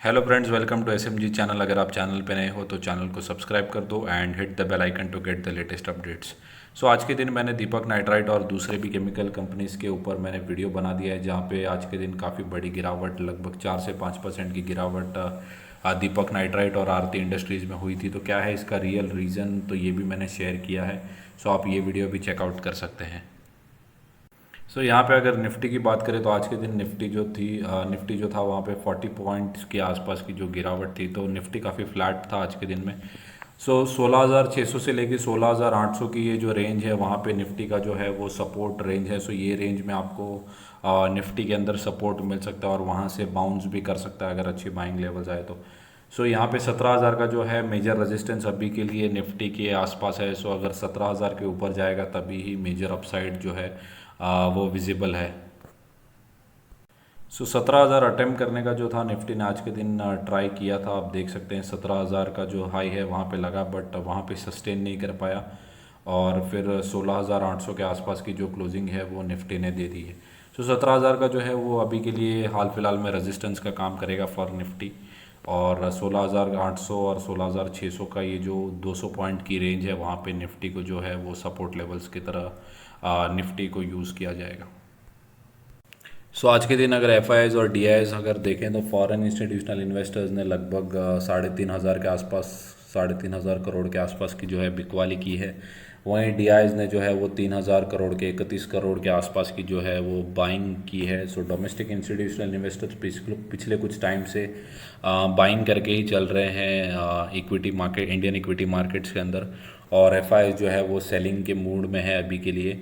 Hello friends, welcome to SMG channel. अगर आप channel पे नए हो तो चैनल को सब्सक्राइब कर दो and hit the bell icon to get the latest updates. So आज के दिन मैंने दीपक नाइट्राइट और दूसरे भी केमिकल कंपनीज के ऊपर मैंने वीडियो बना दिया है, जहाँ पे आज के दिन काफ़ी बड़ी गिरावट, लगभग 4 से 5% की गिरावट दीपक नाइट्राइट और आरती इंडस्ट्रीज़ में हुई थी। तो क्या है इसका रियल रीज़न, तो ये भी मैंने शेयर किया है। सो आप ये वीडियो भी चेकआउट कर सकते हैं। यहाँ पे अगर निफ्टी की बात करें तो आज के दिन निफ्टी जो था वहाँ पे 40 पॉइंट्स के आसपास की जो गिरावट थी, तो निफ्टी काफ़ी फ्लैट था आज के दिन में। 16,600 से लेके 16,800 की ये जो रेंज है, वहाँ पे निफ्टी का जो है वो सपोर्ट रेंज है। ये रेंज में आपको निफ्टी के अंदर सपोर्ट मिल सकता है और वहाँ से बाउंस भी कर सकता है अगर अच्छी बाइंग लेवल्स आए तो। यहाँ पे 17,000 का जो है मेजर रेजिस्टेंस अभी के लिए निफ्टी के आसपास है। अगर 17,000 के ऊपर जाएगा तभी ही मेजर अपसाइड जो है वो विजिबल है। 17,000 अटेम्प्ट करने का जो था निफ्टी ने आज के दिन ट्राई किया था। आप देख सकते हैं 17,000 का जो हाई है वहाँ पे लगा, बट वहाँ पे सस्टेन नहीं कर पाया और फिर 16,800 के आसपास की जो क्लोजिंग है वो निफ्टी ने दे दी है। 17,000 का जो है वो अभी के लिए हाल फिलहाल में रेजिस्टेंस का काम करेगा फॉर निफ्टी, और 16,800 और 16,600 का ये जो 200 पॉइंट की रेंज है, वहाँ पे निफ्टी को जो है वो सपोर्ट लेवल्स की तरह निफ्टी को यूज़ किया जाएगा। आज के दिन अगर एफ और डी अगर देखें तो फॉरेन इंस्टीट्यूशनल इन्वेस्टर्स ने लगभग 3,500 के आसपास, 3,500 करोड़ के आसपास की जो है बिकवाली की है। वहीं डी ने जो है वो 3,000 करोड़ के, 31 करोड़ के आसपास की जो है वो बाइंग की है। डोमेस्टिक इंस्टीट्यूशनल इन्वेस्टर्स पिछले कुछ टाइम से बाइंग करके ही चल रहे हैं equity market, Indian equity markets के अंदर, और एफ जो है वो सेलिंग के मूड में है अभी के लिए।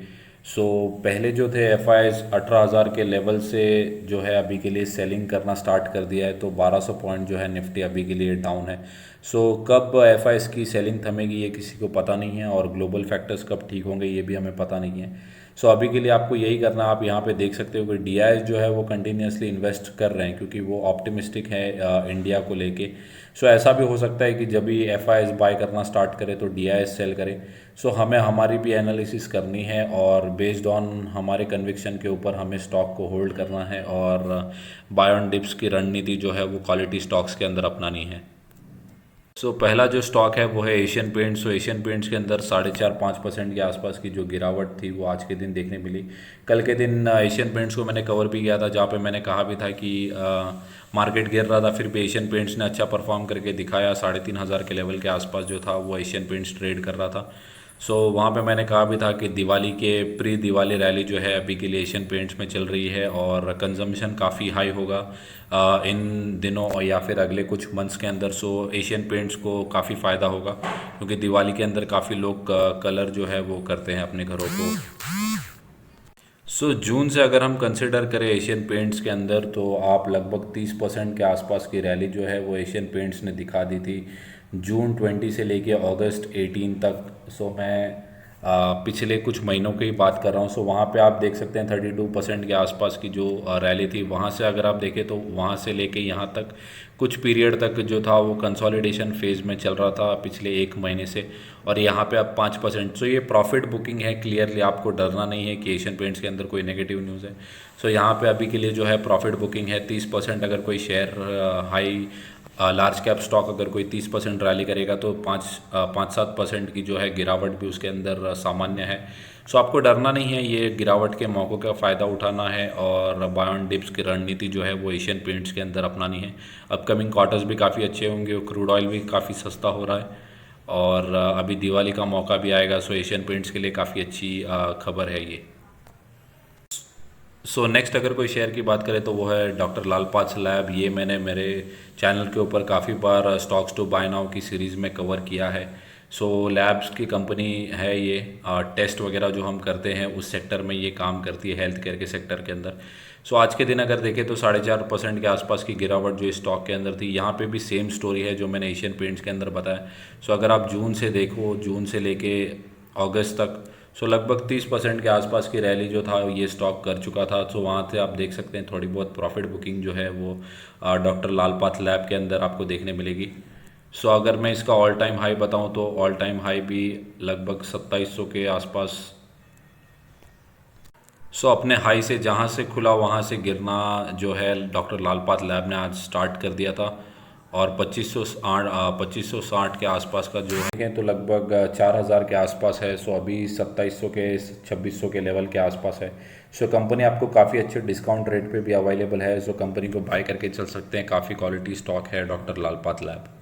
पहले जो थे एफ 18,000 के लेवल से जो है अभी के लिए सेलिंग करना स्टार्ट कर दिया है, तो 1,200 पॉइंट जो है निफ्टी अभी के लिए डाउन है। कब एफ की सेलिंग थमेगी ये किसी को पता नहीं है, और ग्लोबल फैक्टर्स कब ठीक होंगे ये भी हमें पता नहीं है। अभी के लिए आपको यही करना, आप यहाँ पे देख सकते हो कि डी जो है वो कंटिन्यूसली इन्वेस्ट कर रहे हैं क्योंकि वो ऑप्टिमिस्टिक है इंडिया को लेके। ऐसा भी हो सकता है कि जब भी एफ बाय करना स्टार्ट करे तो डी सेल करे। हमें हमारी भी एनालिसिस करनी है और बेस्ड ऑन हमारे कन्विक्शन के ऊपर हमें स्टॉक को होल्ड करना है, और बाय ऑन डिप्स की रणनीति जो है वो क्वालिटी स्टॉक्स के अंदर अपनानी है। पहला जो स्टॉक है वो है एशियन पेंट्स। एशियन पेंट्स के अंदर 4.5-5% के आसपास की जो गिरावट थी वो आज के दिन देखने मिली। कल के दिन एशियन पेंट्स को मैंने कवर भी किया था, जहाँ पे मैंने कहा भी था कि मार्केट गिर रहा था, फिर भी एशियन पेंट्स ने अच्छा परफॉर्म करके दिखाया। 3,500 के लेवल के आसपास जो था वो एशियन पेंट्स ट्रेड कर रहा था। वहाँ पे मैंने कहा भी था कि दिवाली के प्री दिवाली रैली जो है अभी के लिए एशियन पेंट्स में चल रही है, और कंजम्पशन काफ़ी हाई होगा इन दिनों और या फिर अगले कुछ मंथ्स के अंदर। एशियन पेंट्स को काफ़ी फ़ायदा होगा क्योंकि दिवाली के अंदर काफ़ी लोग कलर जो है वो करते हैं अपने घरों को। जून से अगर हम कंसिडर करें एशियन पेंट्स के अंदर, तो आप लगभग 30% के आसपास की रैली जो है वो एशियन पेंट्स ने दिखा दी थी जून 20 से लेके अगस्त 18 तक। मैं पिछले कुछ महीनों की बात कर रहा हूँ। वहाँ पे आप देख सकते हैं 32% के आसपास की जो रैली थी। वहाँ से अगर आप देखें तो वहाँ से लेके यहाँ तक कुछ पीरियड तक जो था वो कंसोलिडेशन फेज़ में चल रहा था पिछले एक महीने से, और यहाँ पे अब 5%। ये प्रॉफिट बुकिंग है, क्लियरली आपको डरना नहीं है कि एशियन पेंट्स के अंदर कोई नेगेटिव न्यूज़ है। यहाँ पे अभी के लिए जो है प्रॉफिट बुकिंग है 30%। अगर कोई share high large cap stock अगर कोई 30% रैली करेगा तो 5-7% की जो है गिरावट भी उसके अंदर सामान्य है। आपको डरना नहीं है, ये गिरावट के मौक़ों का फ़ायदा उठाना है, और बाय ऑन डिप्स की रणनीति जो है वो एशियन पेंट्स के अंदर अपनानी है। अपकमिंग क्वार्टर्स भी काफ़ी अच्छे होंगे, क्रूड ऑयल भी काफ़ी सस्ता हो रहा है, और अभी दिवाली का मौका भी आएगा। एशियन पेंट्स के लिए काफ़ी अच्छी खबर है ये। नेक्स्ट अगर कोई शेयर की बात करें तो वो है डॉक्टर लाल पाथ लैब। ये मैंने मेरे चैनल के ऊपर काफ़ी बार स्टॉक्स टू बाय नाउ की सीरीज़ में कवर किया है। लैब्स की कंपनी है ये। टेस्ट वगैरह जो हम करते हैं उस सेक्टर में ये काम करती है, हेल्थ केयर के सेक्टर के अंदर। आज के दिन अगर देखें तो 4.5% के आसपास की गिरावट जो स्टॉक के अंदर थी। यहाँ पे भी सेम स्टोरी है जो मैंने एशियन पेंट्स के अंदर बताया। अगर आप जून से देखो, जून से लेके अगस्त तक, लगभग 30% के आसपास की रैली जो था ये स्टॉक कर चुका था। वहाँ से आप देख सकते हैं थोड़ी बहुत प्रॉफिट बुकिंग जो है वो डॉक्टर लाल पाथ लैब के अंदर आपको देखने मिलेगी। अगर मैं इसका ऑल टाइम हाई बताऊं तो ऑल टाइम हाई भी लगभग 2700 के आसपास। सो अपने हाई से जहाँ से खुला वहाँ से गिरना जो है डॉक्टर लाल पाथ लैब ने आज स्टार्ट कर दिया था। और 2560 के आसपास का जो है तो लगभग 4000 के आसपास है। सो अभी 2700 के 2600 के लेवल के आसपास है। सो कंपनी आपको काफ़ी अच्छे डिस्काउंट रेट पे भी अवेलेबल है। सो कंपनी को बाय करके चल सकते हैं, काफ़ी क्वालिटी स्टॉक है डॉक्टर लाल पाथ लैब।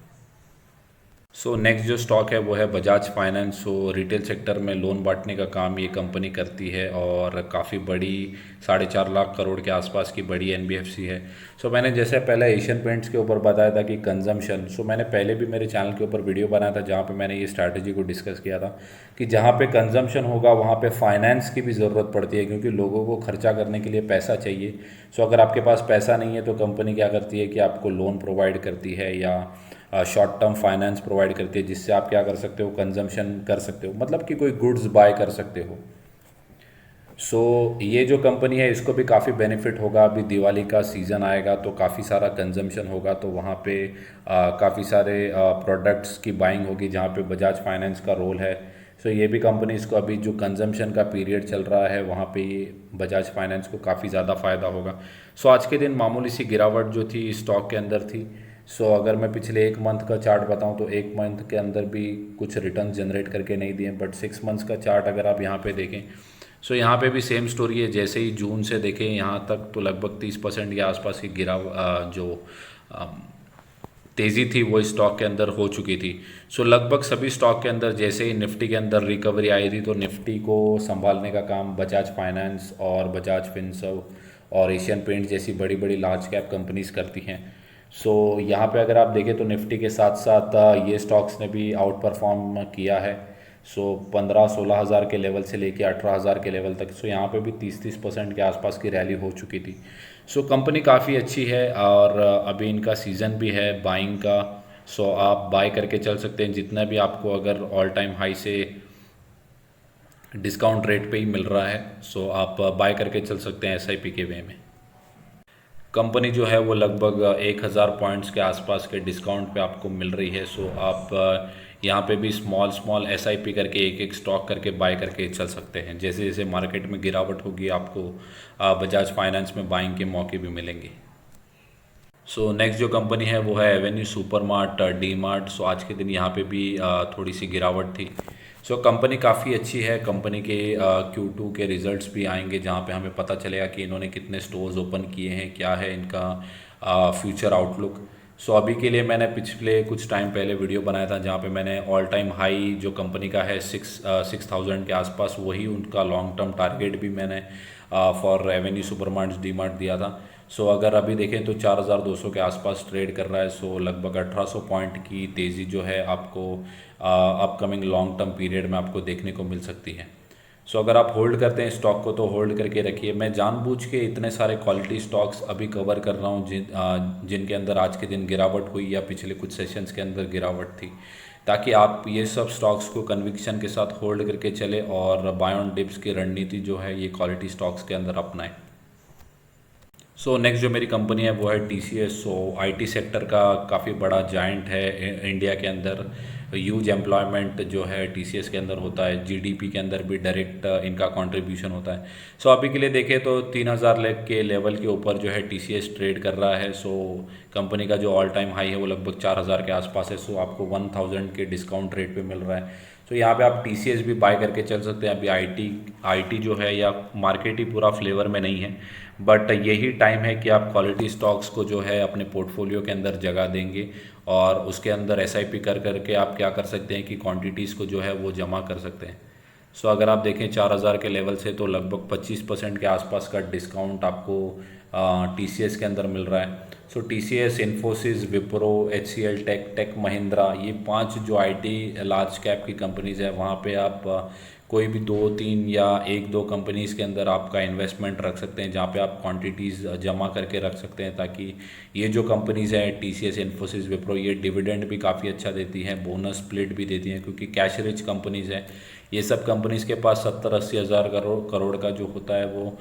सो नेक्स्ट जो स्टॉक है वो है बजाज फाइनेंस। सो रिटेल सेक्टर में लोन बांटने का काम ये कंपनी करती है और काफ़ी बड़ी 4.5 लाख करोड़ के आसपास की बड़ी एनबीएफसी है। सो मैंने जैसे पहले एशियन पेंट्स के ऊपर बताया था कि कंजम्पशन, सो मैंने पहले भी मेरे चैनल के ऊपर वीडियो बनाया था जहाँ पे मैंने ये स्ट्रैटेजी को डिस्कस किया था कि जहाँ पे कंजम्पशन होगा वहाँ पे फाइनेंस की भी ज़रूरत पड़ती है, क्योंकि लोगों को खर्चा करने के लिए पैसा चाहिए। सो अगर आपके पास पैसा नहीं है तो कंपनी क्या करती है कि आपको लोन प्रोवाइड करती है या शॉर्ट टर्म फाइनेंस प्रोवाइड करती है, जिससे आप क्या कर सकते हो, कंजम्पशन कर सकते हो, मतलब कि कोई गुड्स बाय कर सकते हो। सो ये जो कंपनी है इसको भी काफ़ी बेनिफिट होगा। अभी दिवाली का सीज़न आएगा तो काफ़ी सारा कंजम्पशन होगा, तो वहाँ पे काफ़ी सारे प्रोडक्ट्स की बाइंग होगी जहाँ पे बजाज फाइनेंस का रोल है। सो ये भी कंपनी इसको अभी जो कंजम्पशन का पीरियड चल रहा है वहाँ पे ये बजाज फाइनेंस को काफ़ी ज़्यादा फ़ायदा होगा। सो आज के दिन मामूली सी गिरावट जो थी स्टॉक के अंदर थी। सो अगर मैं पिछले एक मंथ का चार्ट बताऊं तो एक मंथ के अंदर भी कुछ रिटर्न जनरेट करके नहीं दिए, बट 6 मंथ्स का चार्ट अगर आप यहाँ पे देखें, सो यहाँ पे भी सेम स्टोरी है। जैसे ही जून से देखें यहाँ तक तो लगभग 30% के आसपास की जो अ, तेज़ी थी वो स्टॉक के अंदर हो चुकी थी। सो लगभग सभी स्टॉक के अंदर जैसे ही निफ्टी के अंदर रिकवरी आई थी तो निफ्टी को संभालने का काम बजाज फाइनेंस और बजाज फिनसर्व और एशियन पेंट जैसी बड़ी बड़ी लार्ज कैप कंपनीज करती हैं। सो यहाँ पे अगर आप देखें तो निफ्टी के साथ साथ ये स्टॉक्स ने भी आउट परफॉर्म किया है। सो 15-16 हज़ार के लेवल से लेके 18 हज़ार के लेवल तक, सो यहाँ पे भी 30-30% के आसपास की रैली हो चुकी थी। सो कंपनी काफ़ी अच्छी है और अभी इनका सीज़न भी है बाइंग का। सो आप बाय करके चल सकते हैं जितना भी आपको अगर ऑल टाइम हाई से डिस्काउंट रेट पे ही मिल रहा है। सो आप बाय करके चल सकते हैं एसआईपी के वे में। कंपनी जो है वो लगभग 1000 पॉइंट्स के आसपास के डिस्काउंट पे आपको मिल रही है। सो आप यहाँ पे भी स्मॉल स्मॉल एसआईपी करके एक एक स्टॉक करके बाय करके चल सकते हैं। जैसे जैसे मार्केट में गिरावट होगी आपको बजाज फाइनेंस में बाइंग के मौके भी मिलेंगे। सो नेक्स्ट जो कंपनी है वो है एवेन्यू सुपरमार्ट डी मार्ट। सो आज के दिन यहाँ पे भी थोड़ी सी गिरावट थी। सो कंपनी काफ़ी अच्छी है। कंपनी के Q2 के रिजल्ट्स भी आएंगे जहाँ पे हमें पता चलेगा कि इन्होंने कितने स्टोर्स ओपन किए हैं, क्या है इनका फ्यूचर आउटलुक। सो अभी के लिए मैंने पिछले कुछ टाइम पहले वीडियो बनाया था जहाँ पे मैंने ऑल टाइम हाई जो कंपनी का है 6,000 के आसपास, वही उनका लॉन्ग टर्म टारगेट भी मैंने for Avenue supermart D mart दिया था। सो अगर अभी देखें तो 4200 के आसपास ट्रेड कर रहा है। सो लगभग 1800 पॉइंट की तेज़ी जो है आपको अपकमिंग लॉन्ग टर्म पीरियड में आपको देखने को मिल सकती है। सो अगर आप होल्ड करते हैं स्टॉक को तो होल्ड करके रखिए। मैं जानबूझ के इतने सारे क्वालिटी स्टॉक्स अभी कवर कर रहा हूँ जिनके अंदर आज के दिन गिरावट हुई या पिछले कुछ सेशंस के अंदर गिरावट थी, ताकि आप ये सब स्टॉक्स को कन्विक्शन के साथ होल्ड करके चले और बाय ऑन डिप्स की रणनीति जो है ये क्वालिटी स्टॉक्स के अंदर अपनाएं। सो नेक्स्ट जो मेरी कंपनी है वो है TCS। सो आईटी सेक्टर का काफ़ी बड़ा जाइंट है इंडिया के अंदर। ह्यूज एम्प्लॉयमेंट जो है TCS के अंदर होता है, जीडीपी के अंदर भी डायरेक्ट इनका कंट्रीब्यूशन होता है। सो अभी के लिए देखें तो 3000 के लेवल के ऊपर जो है TCS ट्रेड कर रहा है। सो कंपनी का जो ऑल टाइम हाई है वो लगभग 4000 के आसपास है। सो आपको 1000 के डिस्काउंट रेट पे मिल रहा है। तो यहाँ पे आप TCS भी बाय करके चल सकते हैं। अभी आईटी जो है या मार्केट ही पूरा फ्लेवर में नहीं है, बट यही टाइम है कि आप क्वालिटी स्टॉक्स को जो है अपने पोर्टफोलियो के अंदर जगह देंगे और उसके अंदर एसआईपी कर करके आप क्या कर सकते हैं कि क्वांटिटीज़ को जो है वो जमा कर सकते हैं। सो अगर आप देखें 4000 के लेवल से तो लगभग 25% के आसपास का डिस्काउंट आपको TCS के अंदर मिल रहा है। So TCS, Infosys, Wipro, HCL Tech Mahindra, ये 5 जो आईटी लार्ज कैप की कंपनीज़ है वहाँ पे आप कोई भी 2-3 या 1-2 कंपनीज़ के अंदर आपका इन्वेस्टमेंट रख सकते हैं, जहाँ पे आप क्वांटिटीज़ जमा करके रख सकते हैं, ताकि ये जो कंपनीज़ हैं TCS, इन्फोसिस, विप्रो, ये डिविडेंड भी काफ़ी अच्छा देती हैं, बोनस स्प्लिट भी देती हैं, क्योंकि कैश रिच कंपनीज़ हैं। ये सब कंपनीज़ के पास 70-80 हज़ार करोड़ का जो होता है वो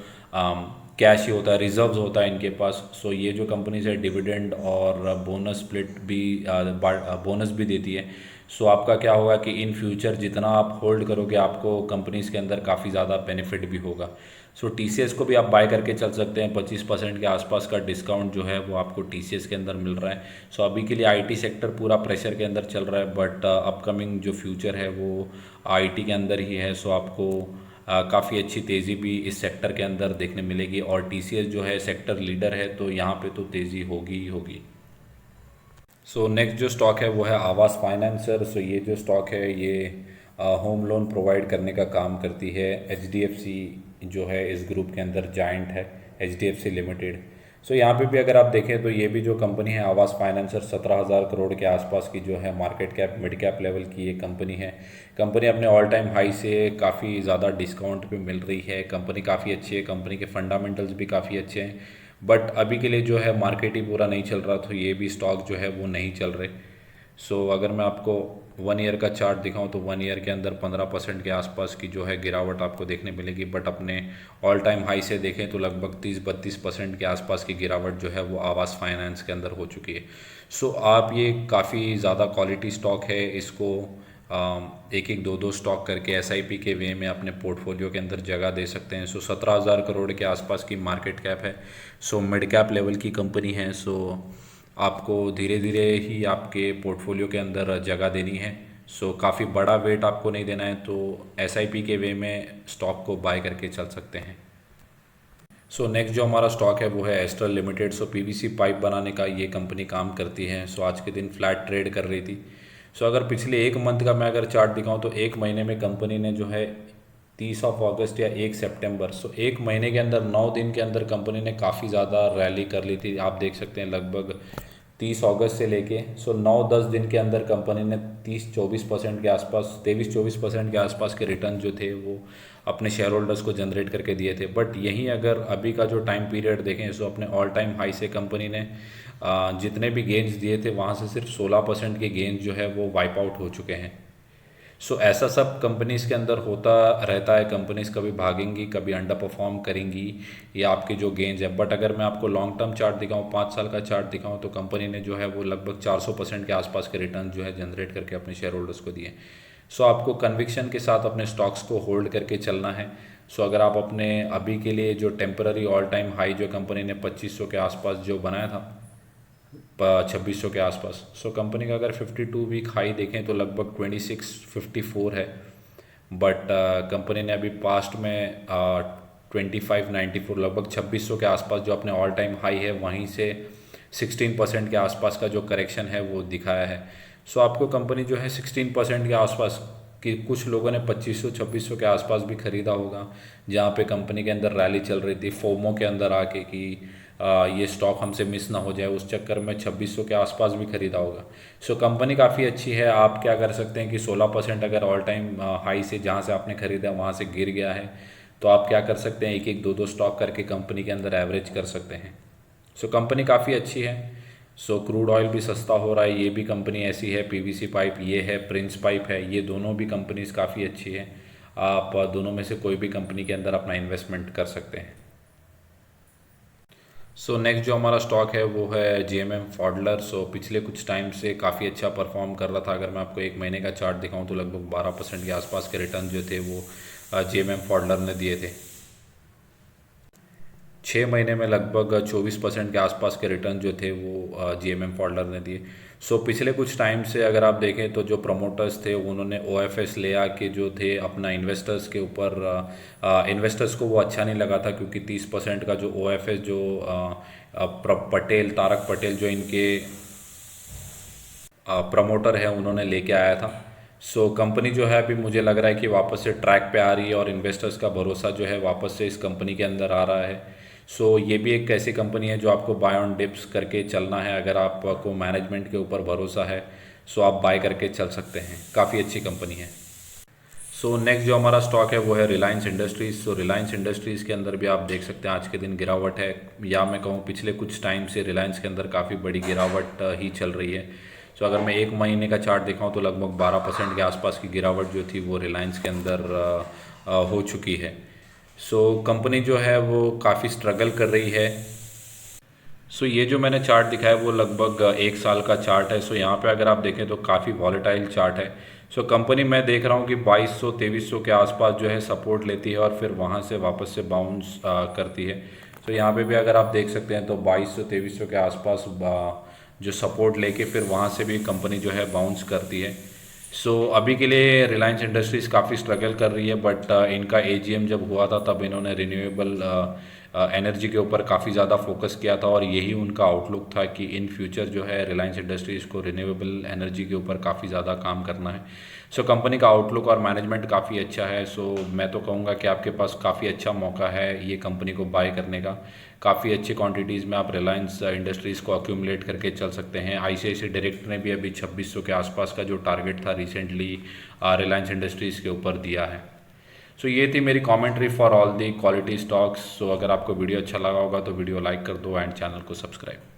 कैश ही होता है, रिजर्व्स होता है इनके पास। सो ये जो कंपनीज है डिविडेंड और बोनस स्प्लिट भी, बोनस भी देती है। सो आपका क्या होगा कि इन फ्यूचर जितना आप होल्ड करोगे आपको कंपनीज के अंदर काफ़ी ज़्यादा बेनिफिट भी होगा। सो टीसीएस को भी आप बाय करके चल सकते हैं, 25% के आसपास का डिस्काउंट जो है वो आपको टीसीएस के अंदर मिल रहा है। सो अभी के लिए आईटी सेक्टर पूरा प्रेशर के अंदर चल रहा है, बट अपकमिंग जो फ्यूचर है वो आईटी के अंदर ही है। सो आपको काफ़ी अच्छी तेज़ी भी इस सेक्टर के अंदर देखने मिलेगी, और टीसीएस जो है सेक्टर लीडर है तो यहाँ पे तो तेज़ी होगी ही होगी। सो नेक्स्ट जो स्टॉक है वो है आवास फाइनेंसर। सो ये जो स्टॉक है ये होम लोन प्रोवाइड करने का काम करती है। एचडीएफसी जो है इस ग्रुप के अंदर जाइंट है, एचडीएफसी लिमिटेड। सो यहाँ पे भी अगर आप देखें तो ये भी जो कंपनी है आवास फाइनेंसर 17,000 करोड़ के आसपास की जो है market cap, mid cap level की ये कंपनी है। कंपनी अपने ऑल टाइम हाई से काफ़ी ज़्यादा डिस्काउंट पे मिल रही है। कंपनी काफ़ी अच्छी है, कंपनी के फंडामेंटल्स भी काफ़ी अच्छे हैं, बट अभी के लिए जो है मार्केट ही पूरा नहीं चल रहा, तो ये भी स्टॉक जो है वो नहीं चल रहे। सो अगर मैं आपको 1 ईयर का चार्ट दिखाऊं तो 1 ईयर के अंदर 15% के आसपास की जो है गिरावट आपको देखने मिलेगी, बट अपने ऑल टाइम हाई से देखें तो लगभग 30-32% के आसपास की गिरावट जो है वो आवास फाइनेंस के अंदर हो चुकी है। सो आप ये काफ़ी ज़्यादा क्वालिटी स्टॉक है, इसको एक एक दो दो स्टॉक करके एसआईपी के वे में अपने पोर्टफोलियो के अंदर जगह दे सकते हैं। सो 17,000 करोड़ के आसपास की मार्केट कैप है। सो मिड कैप लेवल की कंपनी है। सो आपको धीरे धीरे ही आपके पोर्टफोलियो के अंदर जगह देनी है। सो काफ़ी बड़ा वेट आपको नहीं देना है, तो एसआईपी के वे में स्टॉक को बाय करके चल सकते हैं। सो नेक्स्ट जो हमारा स्टॉक है वो है एस्ट्रल लिमिटेड। सो पीवीसी पाइप बनाने का ये कंपनी काम करती है। सो आज के दिन फ्लैट ट्रेड कर रही थी। सो अगर पिछले एक मंथ का मैं अगर चार्ट दिखाऊं तो एक महीने में कंपनी ने जो है 30 अगस्त या 1 सितंबर, सो एक महीने के अंदर 9 दिन के अंदर कंपनी ने काफ़ी ज़्यादा रैली कर ली थी। आप देख सकते हैं लगभग 30 अगस्त से लेके 9-10 दिन के अंदर कंपनी ने 30-24% के आसपास, 23-24% के आसपास के रिटर्न जो थे वो अपने शेयर होल्डर्स को जनरेट करके दिए थे। बट यहीं अगर अभी का जो टाइम पीरियड देखें सो अपने ऑल टाइम हाई से कंपनी ने जितने भी गेंस दिए थे वहाँ से सिर्फ 16% के गेंस जो है वो वाइप आउट हो चुके हैं। सो ऐसा सब कंपनीज़ के अंदर होता रहता है। कंपनीज़ कभी भागेंगी, कभी अंडर परफॉर्म करेंगी, या आपके जो गेंस है। बट अगर मैं आपको लॉन्ग टर्म चार्ट दिखाऊं, 5 साल का चार्ट दिखाऊं, तो कंपनी ने जो है वो लगभग 400% के आसपास के रिटर्न जो है जनरेट करके अपने शेयर होल्डर्स को दिए। सो आपको कन्विक्शन के साथ अपने स्टॉक्स को होल्ड करके चलना है। सो अगर आप अपने अभी के लिए जो टेम्पररी ऑल टाइम हाई जो कंपनी ने 2500 के आसपास जो बनाया था, 2600 के आसपास, सो कंपनी का अगर 52 वीक हाई देखें तो लगभग 2654 है। बट कंपनी ने अभी पास्ट में 2594, लगभग 2600 के आसपास जो अपने ऑल टाइम हाई है वहीं से 16% के आसपास का जो करेक्शन है वो दिखाया है। सो आपको कंपनी जो है 16% के आसपास कि कुछ लोगों ने 2500-2600 के आसपास भी ख़रीदा होगा, जहाँ पे कंपनी के अंदर रैली चल रही थी फोमो के अंदर आके कि ये स्टॉक हमसे मिस ना हो जाए, उस चक्कर में 2600 के आसपास भी ख़रीदा होगा। सो कंपनी काफ़ी अच्छी है। आप क्या कर सकते हैं कि 16% अगर ऑल टाइम हाई से जहाँ से आपने ख़रीदा वहाँ से गिर गया है तो आप क्या कर सकते हैं, एक एक दो दो स्टॉक करके कंपनी के अंदर एवरेज कर सकते हैं। सो कंपनी काफ़ी अच्छी है। सो क्रूड ऑयल भी सस्ता हो रहा है, ये भी कंपनी ऐसी है। पीवीसी पाइप ये है, प्रिंस पाइप है, ये दोनों भी कंपनीज काफ़ी अच्छी है। आप दोनों में से कोई भी कंपनी के अंदर अपना इन्वेस्टमेंट कर सकते हैं। सो नेक्स्ट जो हमारा स्टॉक है वो है जेएमएम फॉडलर। सो पिछले कुछ टाइम से काफ़ी अच्छा परफॉर्म कर रहा था। अगर मैं आपको एक महीने का चार्ट दिखाऊं तो लगभग 12% के आसपास के रिटर्न जो थे वो जेएमएम फॉडलर ने दिए थे। 6 महीने में लगभग 24% के आसपास के रिटर्न जो थे वो जीएमएम फॉडलर ने दिए। सो पिछले कुछ टाइम से अगर आप देखें तो जो प्रमोटर्स थे उन्होंने ओएफएस ले आके जो थे अपना इन्वेस्टर्स के ऊपर, इन्वेस्टर्स को वो अच्छा नहीं लगा था क्योंकि 30% का जो ओएफएस जो पटेल, तारक पटेल जो इनके प्रमोटर है उन्होंने लेके आया था। सो कंपनी जो है अभी मुझे लग रहा है कि वापस से ट्रैक पे आ रही है और इन्वेस्टर्स का भरोसा जो है वापस से इस कंपनी के अंदर आ रहा है। सो ये भी एक ऐसी कंपनी है जो आपको बाय ऑन डिप्स करके चलना है। अगर आपको मैनेजमेंट के ऊपर भरोसा है सो आप बाय करके चल सकते हैं, काफ़ी अच्छी कंपनी है। सो नेक्स्ट जो हमारा स्टॉक है वो है रिलायंस इंडस्ट्रीज़। सो रिलायंस इंडस्ट्रीज़ के अंदर भी आप देख सकते हैं आज के दिन गिरावट है, या मैं कहूँ पिछले कुछ टाइम से रिलायंस के अंदर काफ़ी बड़ी गिरावट ही चल रही है। सो अगर मैं एक महीने का चार्ट दिखाऊं तो लगभग 12% के आसपास की गिरावट जो थी वो रिलायंस के अंदर हो चुकी है। सो कंपनी जो है वो काफ़ी स्ट्रगल कर रही है। सो ये जो मैंने चार्ट दिखाया वो लगभग 1 साल का चार्ट है। सो यहाँ पे अगर आप देखें तो काफ़ी वॉलेटाइल चार्ट है। सो कंपनी मैं देख रहा हूँ कि 2200-2300 के आसपास जो है सपोर्ट लेती है और फिर वहाँ से वापस से बाउंस करती है। सो यहाँ पे भी अगर आप देख सकते हैं तो 2200-2300 के आसपास जो सपोर्ट लेके फिर वहाँ से भी कंपनी जो है बाउंस करती है। अभी के लिए रिलायंस इंडस्ट्रीज़ काफ़ी स्ट्रगल कर रही है, बट इनका एजीएम जब हुआ था तब इन्होंने रिन्यूएबल एनर्जी के ऊपर काफ़ी ज़्यादा फोकस किया था और यही उनका आउटलुक था कि इन फ्यूचर जो है रिलायंस इंडस्ट्रीज़ को रिन्यूएबल एनर्जी के ऊपर काफ़ी ज़्यादा काम करना है। कंपनी का आउटलुक और मैनेजमेंट काफ़ी अच्छा है। मैं तो कहूँगा कि आपके पास काफ़ी अच्छा मौका है ये कंपनी को बाय करने का। काफ़ी अच्छी क्वांटिटीज़ में आप रिलायंस इंडस्ट्रीज़ को अक्यूमुलेट करके चल सकते हैं। आईसीआईसीआई डायरेक्ट ने भी अभी 2600 के आसपास का जो टारगेट था रिसेंटली रिलायंस इंडस्ट्रीज़ के ऊपर दिया है। ये थी मेरी commentary for all the quality stocks. अगर आपको वीडियो अच्छा लगा होगा तो वीडियो लाइक कर दो एंड चैनल को सब्सक्राइब।